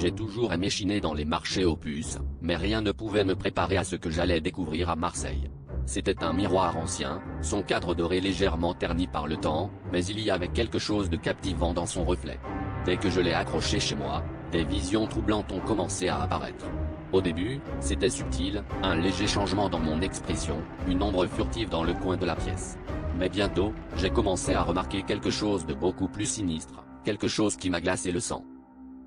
J'ai toujours aimé chiner dans les marchés aux puces, mais rien ne pouvait me préparer à ce que j'allais découvrir à Marseille. C'était un miroir ancien, son cadre doré légèrement terni par le temps, mais il y avait quelque chose de captivant dans son reflet. Dès que je l'ai accroché chez moi, des visions troublantes ont commencé à apparaître. Au début, c'était subtil, un léger changement dans mon expression, une ombre furtive dans le coin de la pièce. Mais bientôt, j'ai commencé à remarquer quelque chose de beaucoup plus sinistre, quelque chose qui m'a glacé le sang.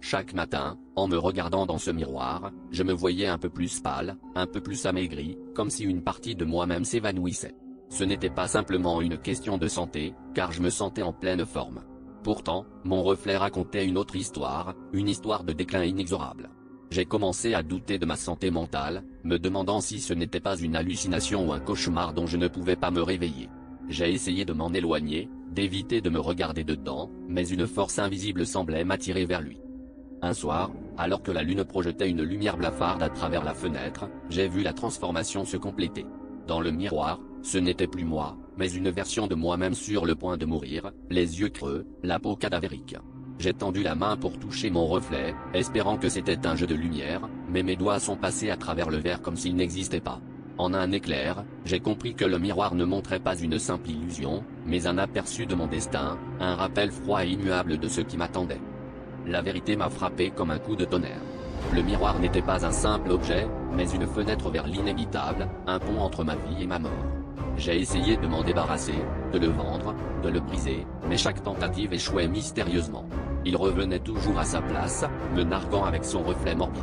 Chaque matin, en me regardant dans ce miroir, je me voyais un peu plus pâle, un peu plus amaigri, comme si une partie de moi-même s'évanouissait. Ce n'était pas simplement une question de santé, car je me sentais en pleine forme. Pourtant, mon reflet racontait une autre histoire, une histoire de déclin inexorable. J'ai commencé à douter de ma santé mentale, me demandant si ce n'était pas une hallucination ou un cauchemar dont je ne pouvais pas me réveiller. J'ai essayé de m'en éloigner, d'éviter de me regarder dedans, mais une force invisible semblait m'attirer vers lui. Un soir, alors que la lune projetait une lumière blafarde à travers la fenêtre, j'ai vu la transformation se compléter. Dans le miroir, ce n'était plus moi, mais une version de moi-même sur le point de mourir, les yeux creux, la peau cadavérique. J'ai tendu la main pour toucher mon reflet, espérant que c'était un jeu de lumière, mais mes doigts sont passés à travers le verre comme s'il n'existait pas. En un éclair, j'ai compris que le miroir ne montrait pas une simple illusion, mais un aperçu de mon destin, un rappel froid et immuable de ce qui m'attendait. La vérité m'a frappé comme un coup de tonnerre. Le miroir n'était pas un simple objet, mais une fenêtre vers l'inévitable, un pont entre ma vie et ma mort. J'ai essayé de m'en débarrasser, de le vendre, de le briser, mais chaque tentative échouait mystérieusement. Il revenait toujours à sa place, me narguant avec son reflet morbide.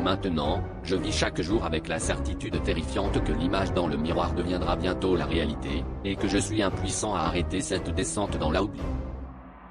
Maintenant, je vis chaque jour avec la certitude terrifiante que l'image dans le miroir deviendra bientôt la réalité, et que je suis impuissant à arrêter cette descente dans l'oubli.